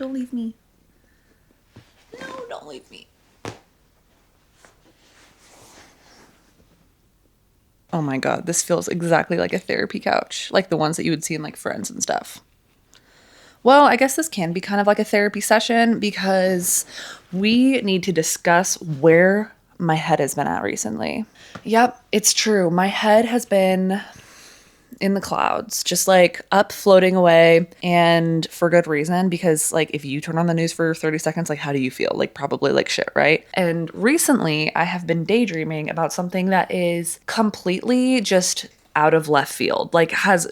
Don't leave me. No, don't leave me. Oh my God, this feels exactly like a therapy couch, like the ones that you would see in like Friends and stuff. Well, I guess this can be kind of like a therapy session because we need to discuss where my head has been at recently. Yep, it's true. My head has been in the clouds, just like up floating away, and for good reason, because like if you turn on the news for 30 seconds, like how do you feel? Like probably like shit, right? And recently I have been daydreaming about something that is completely just out of left field, like has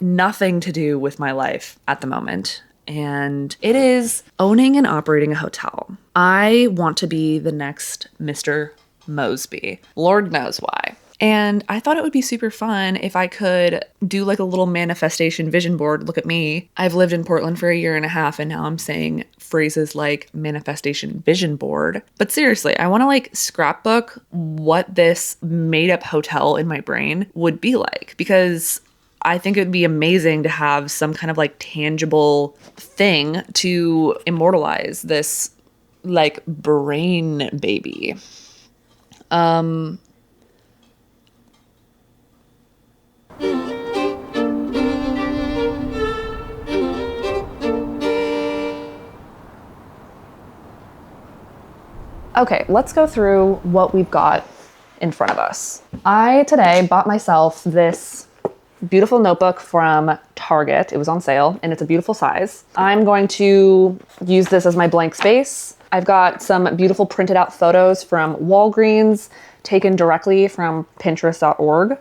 nothing to do with my life at the moment. And it is owning and operating a hotel. I want to be the next Mr. Mosby. Lord knows why. And I thought it would be super fun if I could do like a little manifestation vision board. Look at me. I've lived in Portland for a year and a half, and now I'm saying phrases like manifestation vision board. But seriously, I want to like scrapbook what this made up hotel in my brain would be like, because I think it would be amazing to have some kind of like tangible thing to immortalize this like brain baby. Okay, let's go through what we've got in front of us. I today bought myself this beautiful notebook from Target. It was on sale and it's a beautiful size. I'm going to use this as my blank space. I've got some beautiful printed out photos from Walgreens taken directly from Pinterest.org,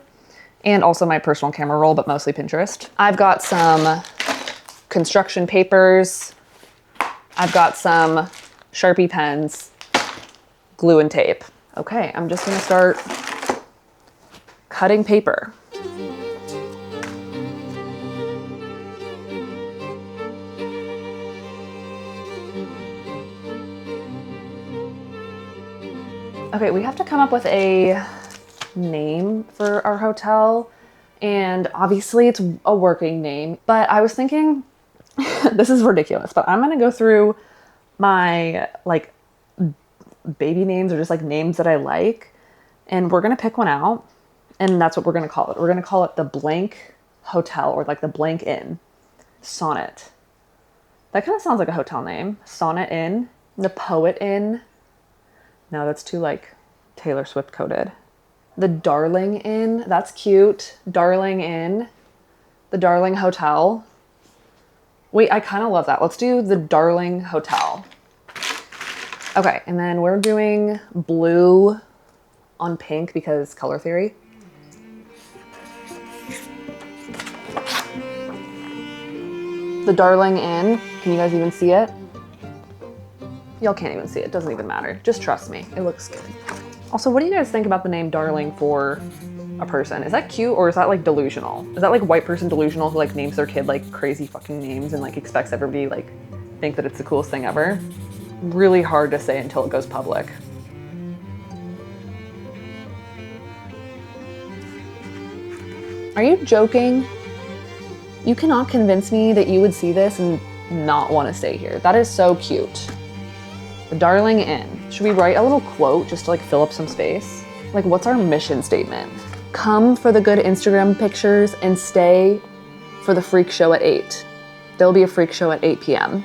and also my personal camera roll, but mostly Pinterest. I've got some construction papers. I've got some Sharpie pens, glue and tape. Okay, I'm just gonna start cutting paper. Okay, we have to come up with a name for our hotel, and obviously it's a working name, but I was thinking, this is ridiculous, but I'm gonna go through my like baby names or just like names that I like, and we're gonna pick one out, and that's what we're gonna call it. We're gonna call it the blank hotel, or like the blank inn. Sonnet. That kind of sounds like a hotel name. Sonnet Inn. The Poet Inn. No, that's too like Taylor Swift coded. The Darling Inn. That's cute. Darling Inn. The Darling Hotel. Wait, I kind of love that. Let's do the Darling Hotel. Okay, and then we're doing blue on pink because color theory. The Darling Inn. Can you guys even see it? Y'all can't even see it. Doesn't even matter. Just trust me. It looks good. Also, what do you guys think about the name Darling for a person? Is that cute, or is that like delusional? Is that like white person delusional who like names their kid like crazy fucking names and like expects everybody like think that it's the coolest thing ever? Really hard to say until it goes public. Are you joking? You cannot convince me that you would see this and not want to stay here. That is so cute. The Darling Inn. Should we write a little quote just to like fill up some space? Like, what's our mission statement? Come for the good Instagram pictures and stay for the freak show at 8. There'll be a freak show at 8 p.m.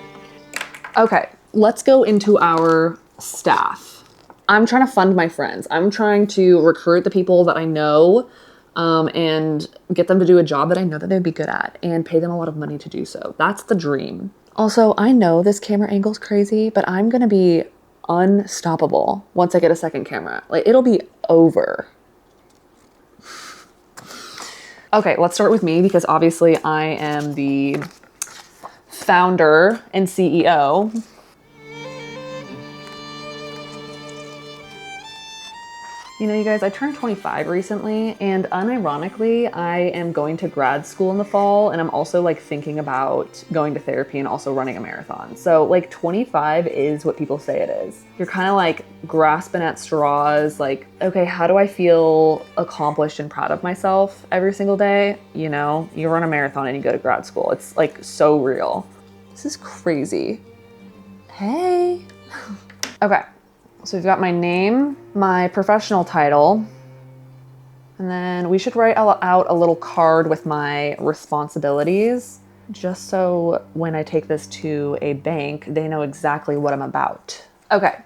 Okay, let's go into our staff. I'm trying to fund my friends. I'm trying to recruit the people that I know, and get them to do a job that I know that they'd be good at, and pay them a lot of money to do so. That's the dream. Also, I know this camera angle's crazy, but I'm gonna be unstoppable once I get a second camera. Like, it'll be over. Okay, let's start with me because obviously I am the founder and CEO. You know, you guys, I turned 25 recently, and unironically, I am going to grad school in the fall, and I'm also like thinking about going to therapy and also running a marathon. So like 25 is what people say it is. You're kind of like grasping at straws, like, okay, how do I feel accomplished and proud of myself every single day? You know, you run a marathon and you go to grad school. It's like so real. This is crazy. Hey. Okay, so we've got my name, my professional title, and then we should write out a little card with my responsibilities, just so when I take this to a bank, they know exactly what I'm about. Okay,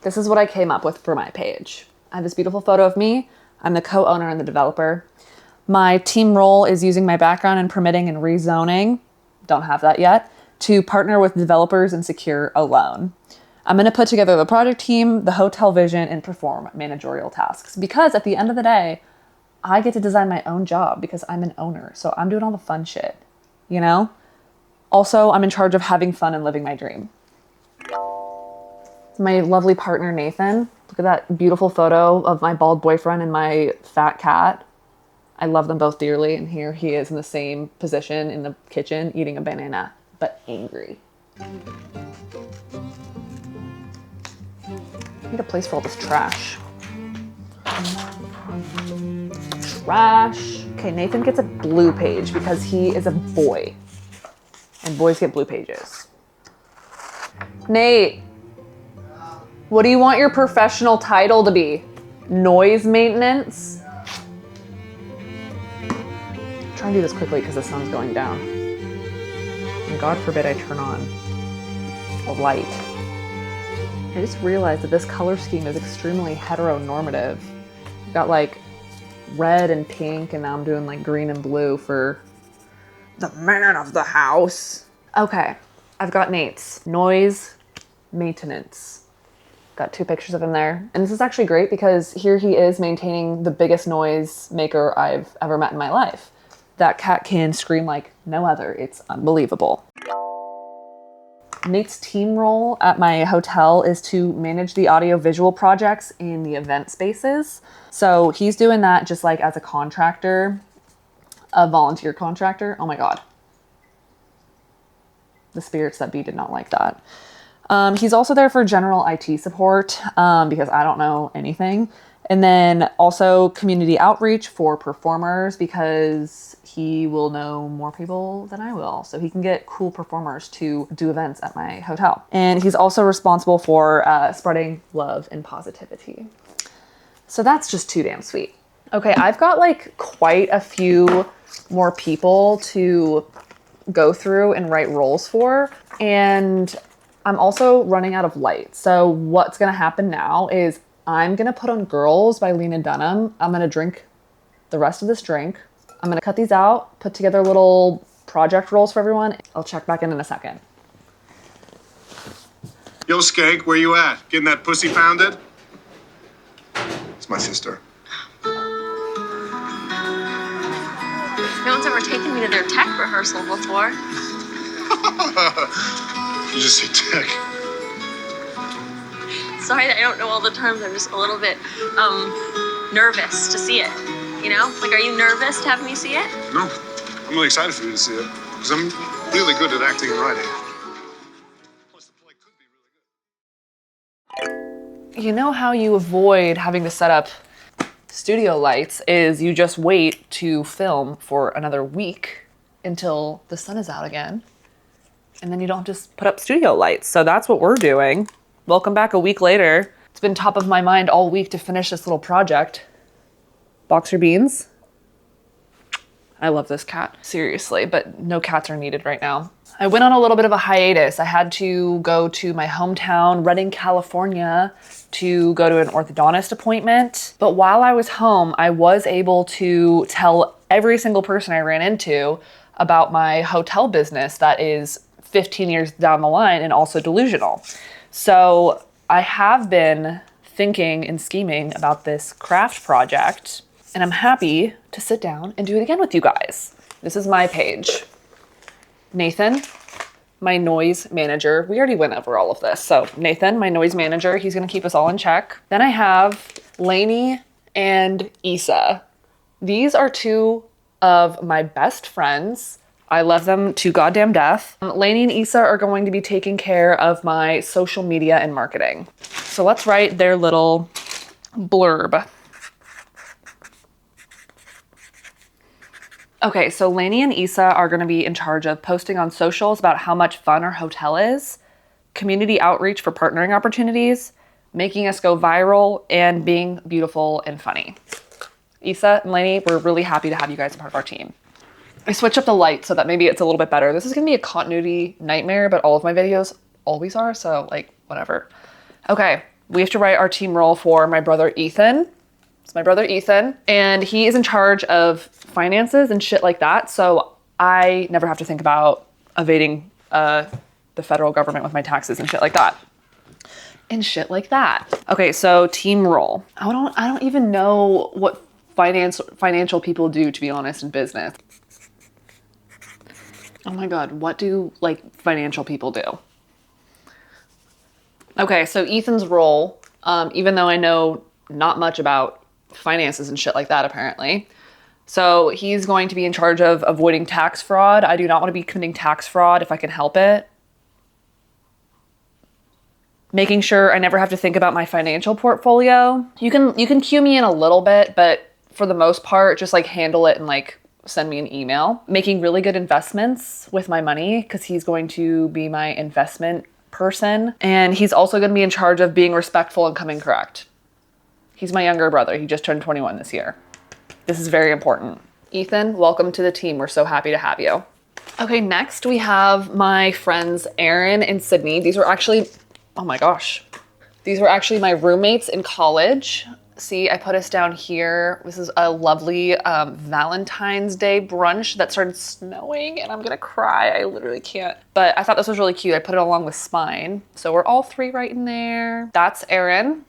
this is what I came up with for my page. I have this beautiful photo of me. I'm the co-owner and the developer. My team role is using my background in permitting and rezoning, don't have that yet, to partner with developers and secure a loan. I'm going to put together the project team, the hotel vision, and perform managerial tasks. Because at the end of the day, I get to design my own job because I'm an owner. So I'm doing all the fun shit, you know? Also, I'm in charge of having fun and living my dream. My lovely partner, Nathan. Look at that beautiful photo of my bald boyfriend and my fat cat. I love them both dearly. And here he is in the same position in the kitchen eating a banana, but angry. I need a place for all this trash. Trash. Okay, Nathan gets a blue page because he is a boy. And boys get blue pages. Nate, what do you want your professional title to be? Noise maintenance? I'm trying to do this quickly because the sun's going down. And God forbid I turn on a light. I just realized that this color scheme is extremely heteronormative. I've got like red and pink, and now I'm doing like green and blue for the man of the house. Okay, I've got Nate's noise maintenance. Got 2 pictures of him there. And this is actually great because here he is maintaining the biggest noise maker I've ever met in my life. That cat can scream like no other. It's unbelievable. Nate's team role at my hotel is to manage the audio-visual projects in the event spaces. So he's doing that just like as a contractor, a volunteer contractor. Oh my God. The spirits that be did not like that. He's also there for general IT support because I don't know anything. And then also community outreach for performers because he will know more people than I will. So he can get cool performers to do events at my hotel. And he's also responsible for spreading love and positivity. So that's just too damn sweet. Okay, I've got like quite a few more people to go through and write roles for. And I'm also running out of light. So what's gonna happen now is I'm gonna put on Girls by Lena Dunham. I'm gonna drink the rest of this drink. I'm gonna cut these out, put together little project roles for everyone. I'll check back in a second. Yo, Skank, where you at? Getting that pussy pounded? It's my sister. No one's ever taken me to their tech rehearsal before. You just say tech. Sorry that I don't know all the terms. I'm just a little bit nervous to see it. You know? Like, are you nervous to have me see it? No, I'm really excited for you to see it because I'm really good at acting and writing. Plus, the play could be really good. You know how you avoid having to set up studio lights is you just wait to film for another week until the sun is out again. And then you don't just put up studio lights. So that's what we're doing. Welcome back a week later. It's been top of my mind all week to finish this little project. Boxer beans. I love this cat, seriously, but no cats are needed right now. I went on a little bit of a hiatus. I had to go to my hometown, Redding, California, to go to an orthodontist appointment. But while I was home, I was able to tell every single person I ran into about my hotel business that is 15 years down the line and also delusional. So I have been thinking and scheming about this craft project, and I'm happy to sit down and do it again with you guys. This is my page. Nathan, my noise manager. We already went over all of this. So Nathan, my noise manager, he's gonna keep us all in check. Then I have Lainey and Issa. These are 2 of my best friends. I love them to goddamn death. Lainey and Issa are going to be taking care of my social media and marketing. So let's write their little blurb. Okay, so Lainey and Issa are gonna be in charge of posting on socials about how much fun our hotel is, community outreach for partnering opportunities, making us go viral, and being beautiful and funny. Issa and Lainey, we're really happy to have you guys a part of our team. I switched up the light so that maybe it's a little bit better. This is gonna be a continuity nightmare, but all of my videos always are, so like, whatever. Okay, we have to write our team role for my brother Ethan. It's my brother Ethan, and he is in charge of finances and shit like that, so I never have to think about evading the federal government with my taxes and shit like that. Okay, so team role. I don't even know what financial people do, to be honest, in business. Oh my God, what do like financial people do? Okay, so Ethan's role, even though I know not much about finances and shit like that, apparently. So he's going to be in charge of avoiding tax fraud. I do not want to be committing tax fraud if I can help it. Making sure I never have to think about my financial portfolio. You can cue me in a little bit, but for the most part, just like handle it and like send me an email. Making really good investments with my money because he's going to be my investment person. And he's also going to be in charge of being respectful and coming correct. He's my younger brother. He just turned 21 this year. This is very important. Ethan, welcome to the team. We're so happy to have you. Okay, next we have my friends Erin and Sydney. These were actually, oh my gosh. These were actually my roommates in college. See, I put us down here. This is a lovely Valentine's Day brunch that started snowing and I'm gonna cry. I literally can't. But I thought this was really cute. I put it along with Spine. So we're all three right in there. That's Erin.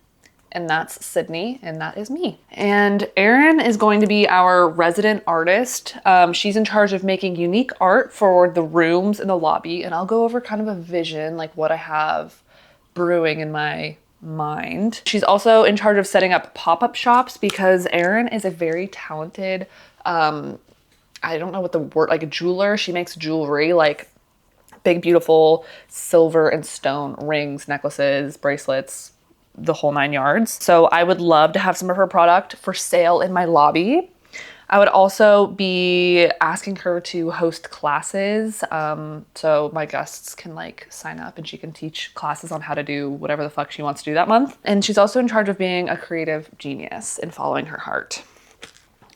And that's Sydney, and that is me. And Erin is going to be our resident artist. She's in charge of making unique art for the rooms in the lobby, and I'll go over kind of a vision, like what I have brewing in my mind. She's also in charge of setting up pop-up shops because Erin is a very talented, I don't know what the word, like a jeweler. She makes jewelry, like big, beautiful silver and stone rings, necklaces, bracelets, the whole 9 yards. So I would love to have some of her product for sale in my lobby. I would also be asking her to host classes. So my guests can like sign up and she can teach classes on how to do whatever the fuck she wants to do that month. And she's also in charge of being a creative genius and following her heart.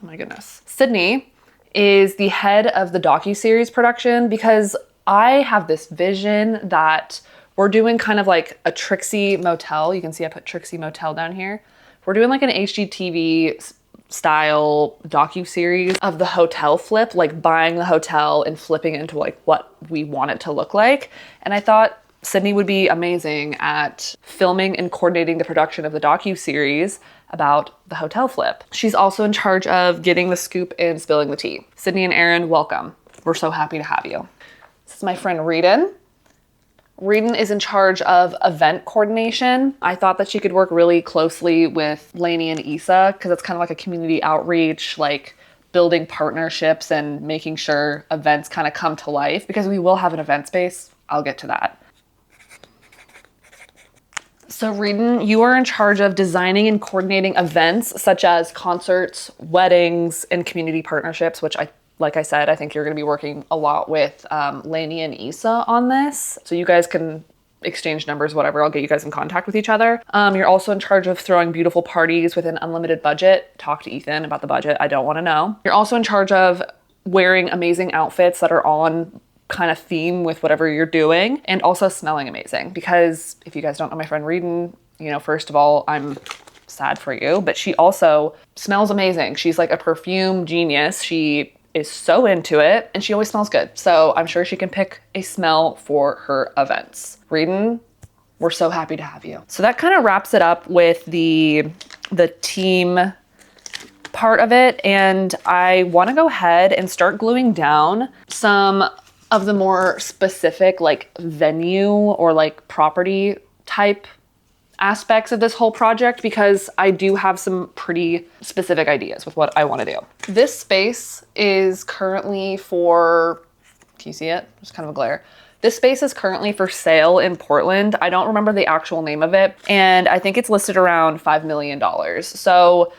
Oh my goodness. Sydney is the head of the docuseries production because I have this vision that we're doing kind of like a Trixie Motel. You can see I put Trixie Motel down here. We're doing like an HGTV style docuseries of the hotel flip, like buying the hotel and flipping it into like what we want it to look like. And I thought Sydney would be amazing at filming and coordinating the production of the docuseries about the hotel flip. She's also in charge of getting the scoop and spilling the tea. Sydney and Erin, welcome. We're so happy to have you. This is my friend Reedon. Reedon is in charge of event coordination. I thought that she could work really closely with Lainey and Issa because it's kind of like a community outreach, like building partnerships and making sure events kind of come to life because we will have an event space. I'll get to that. So Reedon, you are in charge of designing and coordinating events such as concerts, weddings, and community partnerships, which like I said, I think you're going to be working a lot with Lainey and Issa on this. So you guys can exchange numbers, whatever. I'll get you guys in contact with each other. You're also in charge of throwing beautiful parties with an unlimited budget. Talk to Ethan about the budget. I don't want to know. You're also in charge of wearing amazing outfits that are on kind of theme with whatever you're doing and also smelling amazing. Because if you guys don't know my friend Reedon, you know, first of all, I'm sad for you, but she also smells amazing. She's like a perfume genius. She is so into it and she always smells good. So I'm sure she can pick a smell for her events. Reedon, we're so happy to have you. So that kind of wraps it up with the team part of it. And I want to go ahead and start gluing down some of the more specific like venue or like property type aspects of this whole project because I do have some pretty specific ideas with what I want to do. This space is currently for, can you see it? There's kind of a glare. This space is currently for sale in Portland. I don't remember the actual name of it. And I think it's listed around $5 million. So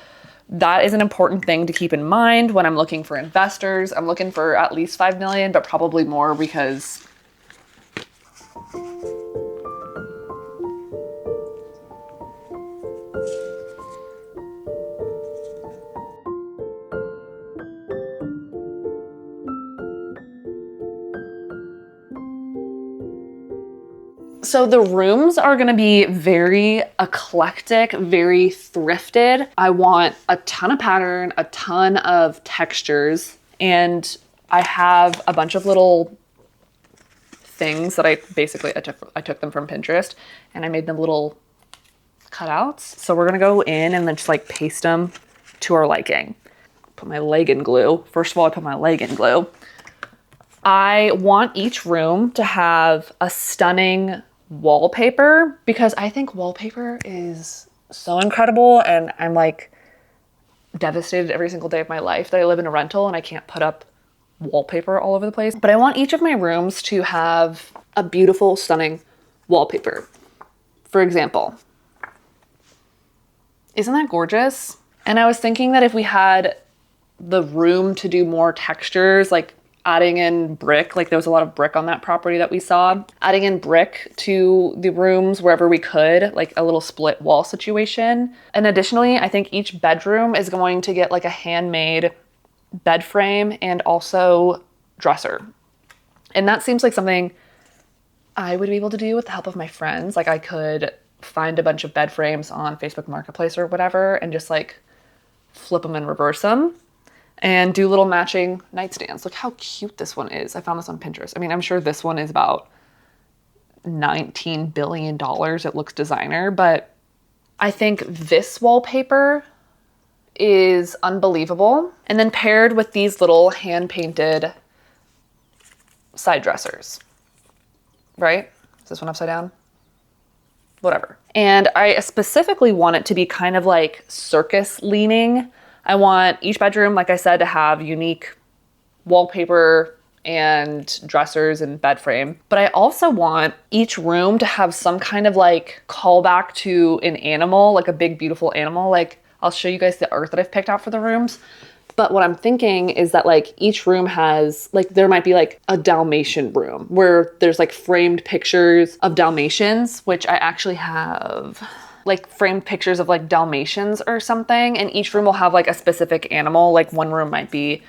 that is an important thing to keep in mind when I'm looking for investors. I'm looking for at least 5 million, but probably more because So the rooms are gonna be very eclectic, very thrifted. I want a ton of pattern, a ton of textures, and I have a bunch of little things that I took them from Pinterest and I made them little cutouts. So we're gonna go in and then just like paste them to our liking. Put my leg in glue. First of all, I put my leg in glue. I want each room to have a stunning wallpaper because I think wallpaper is so incredible, and I'm like devastated every single day of my life that I live in a rental and I can't put up wallpaper all over the place. But I want each of my rooms to have a beautiful, stunning wallpaper. For example, isn't that gorgeous? And I was thinking that if we had the room to do more textures, like adding in brick, like there was a lot of brick on that property that we saw, adding in brick to the rooms wherever we could, like a little split wall situation. And additionally, I think each bedroom is going to get like a handmade bed frame and also dresser. And that seems like something I would be able to do with the help of my friends. Like I could find a bunch of bed frames on Facebook Marketplace or whatever and just like flip them and reverse them and do little matching nightstands. Look how cute this one is. I found this on Pinterest. I mean, I'm sure this one is about $19 billion. It looks designer, but I think this wallpaper is unbelievable. And then paired with these little hand-painted side dressers, right? Is this one upside down? Whatever. And I specifically want it to be kind of like circus leaning. I want each bedroom, like I said, to have unique wallpaper and dressers and bed frame. But I also want each room to have some kind of like callback to an animal, like a big, beautiful animal. Like I'll show you guys the art that I've picked out for the rooms. But what I'm thinking is that like each room has like, there might be like a Dalmatian room where there's like framed pictures of Dalmatians, which I actually have like framed pictures of like Dalmatians or something. And each room will have like a specific animal. Like one room might be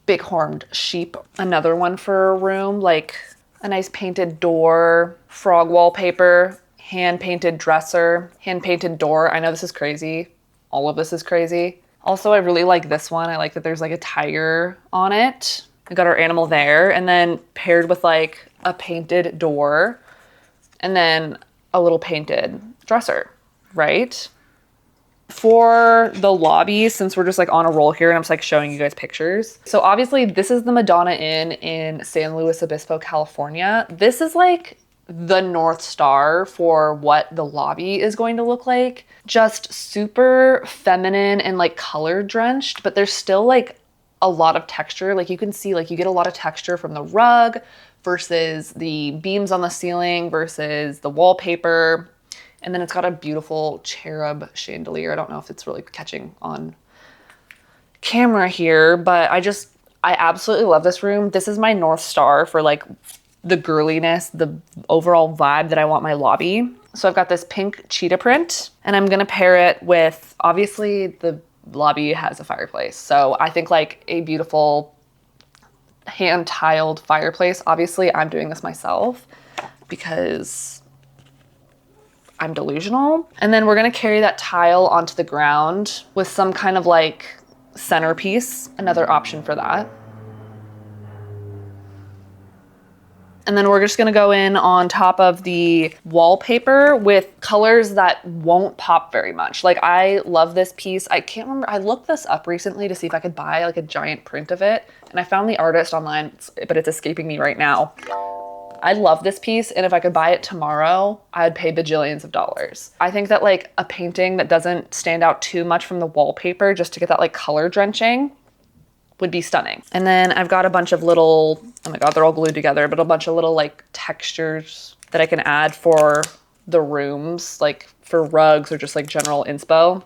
big-horned sheep. Another one for a room, like a nice painted door, frog wallpaper, hand-painted dresser, hand-painted door. I know this is crazy. All of this is crazy. Also, I really like this one. I like that there's like a tiger on it. We got our animal there, and then paired with like a painted door and then a little painted dresser, right? For the lobby, since we're just like on a roll here and I'm just like showing you guys pictures. So obviously this is the Madonna Inn in San Luis Obispo, California. This is like the North Star for what the lobby is going to look like. Just super feminine and like color drenched, but there's still like a lot of texture. Like you can see, like you get a lot of texture from the rug versus the beams on the ceiling versus the wallpaper. And then it's got a beautiful cherub chandelier. I don't know if it's really catching on camera here, but I absolutely love this room. This is my North Star for like the girliness, the overall vibe that I want my lobby. So I've got this pink cheetah print and I'm gonna pair it with, obviously the lobby has a fireplace. So I think like a beautiful hand-tiled fireplace. Obviously I'm doing this myself because I'm delusional. And then we're gonna carry that tile onto the ground with some kind of like centerpiece, another option for that. And then we're just gonna go in on top of the wallpaper with colors that won't pop very much. Like I love this piece. I can't remember, I looked this up recently to see if I could buy like a giant print of it. And I found the artist online, but it's escaping me right now. I love this piece, and if I could buy it tomorrow, I'd pay bajillions of dollars. I think that like a painting that doesn't stand out too much from the wallpaper just to get that like color drenching would be stunning. And then I've got a bunch of little, oh my God, they're all glued together, but a bunch of little like textures that I can add for the rooms, like for rugs or just like general inspo.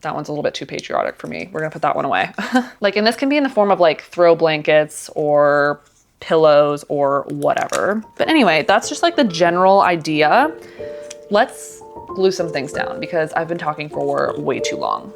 That one's a little bit too patriotic for me. We're gonna put that one away. Like, and this can be in the form of like throw blankets or pillows or whatever. But anyway, that's just like the general idea. Let's glue some things down because I've been talking for way too long.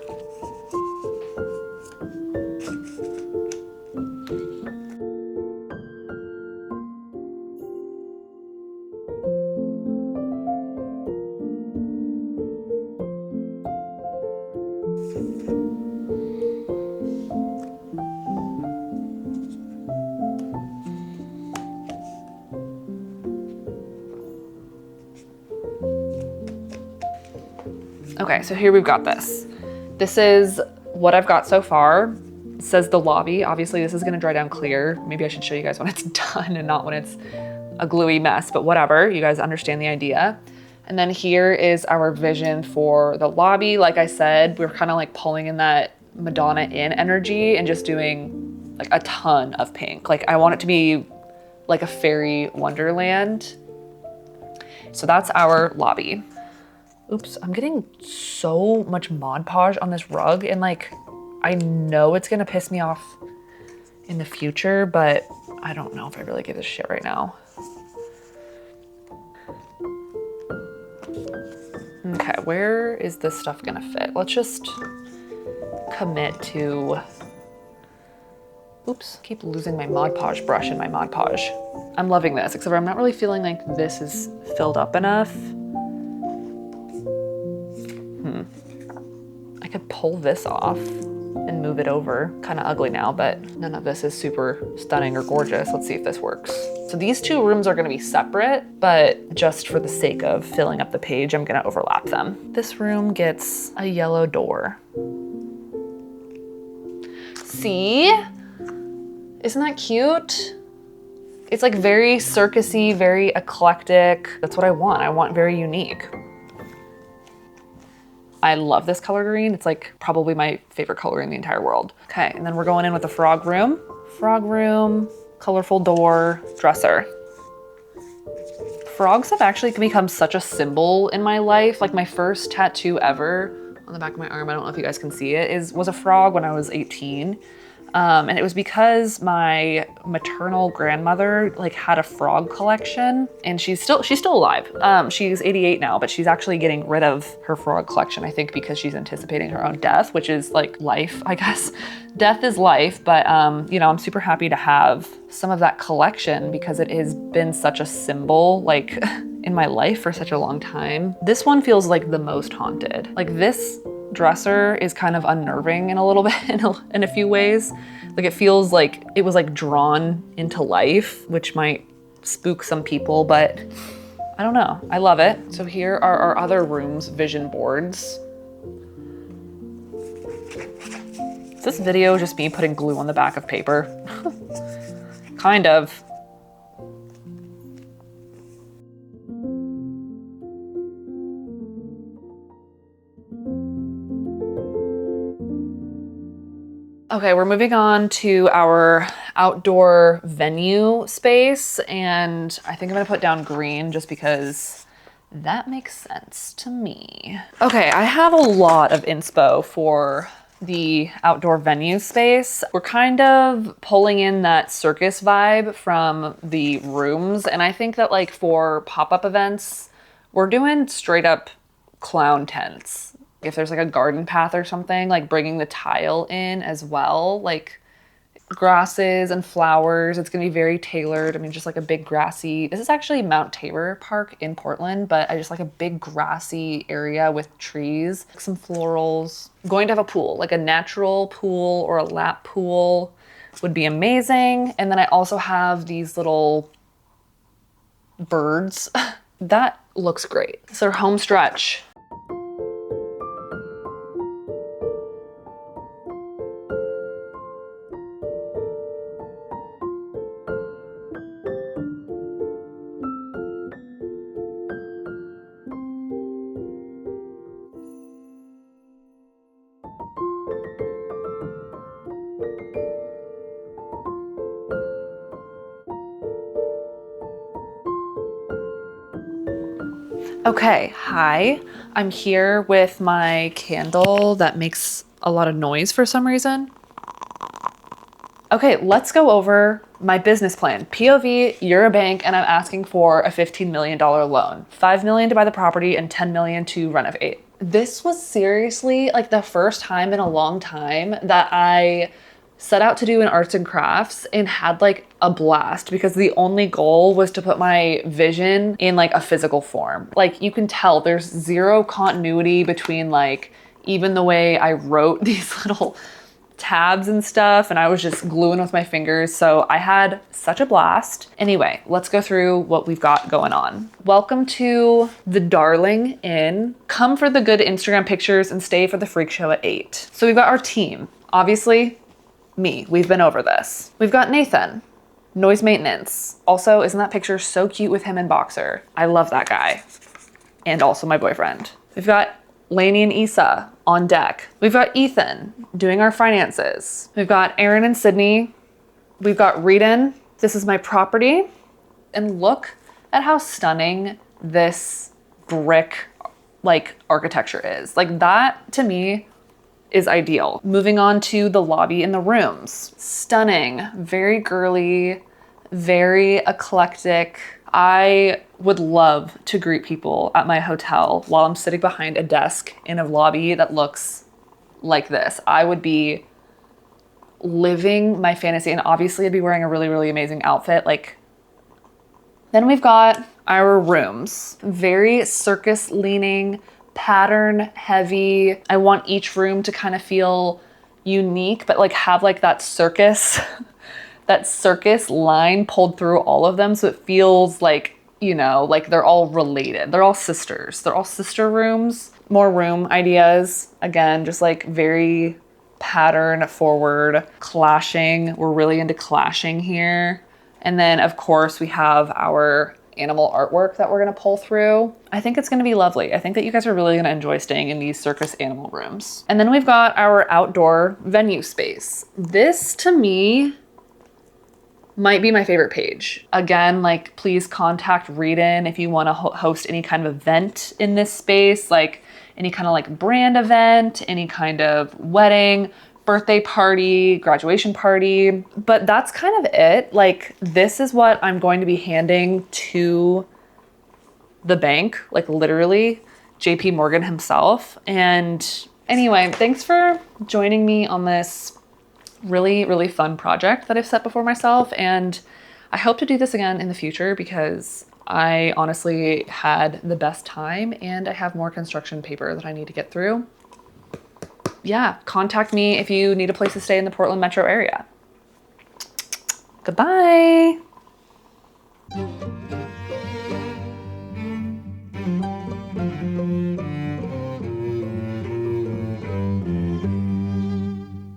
Okay, so here we've got this. This is what I've got so far. It says the lobby. Obviously this is gonna dry down clear. Maybe I should show you guys when it's done and not when it's a gluey mess, but whatever, you guys understand the idea. And then here is our vision for the lobby. Like I said, we're kind of like pulling in that Madonna in energy and just doing like a ton of pink. Like I want it to be like a fairy wonderland. So that's our lobby. Oops, I'm getting so much Mod Podge on this rug and like, I know it's gonna piss me off in the future, but I don't know if I really give a shit right now. Okay, where is this stuff gonna fit? Let's just commit to, oops, keep losing my Mod Podge brush in my Mod Podge. I'm loving this, except for I'm not really feeling like this is filled up enough. I could pull this off and move it over. Kind of ugly now, but none of this is super stunning or gorgeous. Let's see if this works. So these two rooms are gonna be separate, but just for the sake of filling up the page, I'm gonna overlap them. This room gets a yellow door. See? Isn't that cute? It's like very circusy, very eclectic. That's what I want. I want very unique. I love this color green. It's like probably my favorite color in the entire world. Okay, and then we're going in with the frog room. Frog room, colorful door, dresser. Frogs have actually become such a symbol in my life. Like my first tattoo ever on the back of my arm, I don't know if you guys can see it, was a frog when I was 18. And it was because my maternal grandmother like had a frog collection, and she's still alive. She's 88 now, but she's actually getting rid of her frog collection, I think because she's anticipating her own death, which is like life, I guess. Death is life, but you know, I'm super happy to have some of that collection because it has been such a symbol like in my life for such a long time. This one feels like the most haunted. Like this dresser is kind of unnerving in a little bit in a few ways. Like it feels like it was like drawn into life, which might spook some people, but I don't know. I love it. So here are our other rooms' vision boards. Is this video just me putting glue on the back of paper? Kind of. Okay, we're moving on to our outdoor venue space, and I think I'm gonna put down green just because that makes sense to me. Okay, I have a lot of inspo for the outdoor venue space. We're kind of pulling in that circus vibe from the rooms, and I think that like for pop-up events, we're doing straight up clown tents. If there's like a garden path or something, like bringing the tile in as well, like grasses and flowers. It's gonna be very tailored. I mean, just like a big grassy, this is actually Mount Tabor Park in Portland, but I just like a big grassy area with trees, some florals. I'm going to have a pool, like a natural pool or a lap pool would be amazing. And then I also have these little birds. That looks great. So home stretch. Okay, hi. I'm here with my candle that makes a lot of noise for some reason. Okay, let's go over my business plan. POV, you're a bank and I'm asking for a $15 million loan. $5 million to buy the property and $10 million to renovate. This was seriously like the first time in a long time that I set out to do an arts and crafts and had like a blast because the only goal was to put my vision in like a physical form. Like you can tell there's zero continuity between like even the way I wrote these little tabs and stuff, and I was just gluing with my fingers. So I had such a blast. Anyway, let's go through what we've got going on. Welcome to the Darling Inn. Come for the good Instagram pictures and stay for the freak show at 8. So we've got our team. Obviously, me. We've been over this. We've got Nathan, noise maintenance. Also, isn't that picture so cute with him in boxer? I love that guy. And also my boyfriend. We've got Lainey and Issa on deck. We've got Ethan doing our finances. We've got Aaron and Sydney. We've got Reedon. This is my property. And look at how stunning this brick like architecture is. Like that to me is ideal. Moving on to the lobby and the rooms. Stunning, very girly, very eclectic. I would love to greet people at my hotel while I'm sitting behind a desk in a lobby that looks like this. I would be living my fantasy, and obviously I'd be wearing a really, really amazing outfit. Like, then we've got our rooms. Very circus leaning, pattern heavy. I want each room to kind of feel unique, but like have like that circus that circus line pulled through all of them. So it feels like, you know, like they're all related. They're all sisters. They're all sister rooms. More room ideas. Again, just like very pattern forward, clashing. We're really into clashing here. And then of course we have our animal artwork that we're gonna pull through. I think it's gonna be lovely. I think that you guys are really gonna enjoy staying in these circus animal rooms. And then we've got our outdoor venue space. This to me might be my favorite page. Again, like please contact Reedon if you want to host any kind of event in this space, like any kind of like brand event, any kind of wedding, birthday party, graduation party. But that's kind of it. Like this is what I'm going to be handing to the bank, like literally JP Morgan himself. And anyway, thanks for joining me on this really, really fun project that I've set before myself. And I hope to do this again in the future because I honestly had the best time and I have more construction paper that I need to get through. Yeah, contact me if you need a place to stay in the Portland metro area. Goodbye.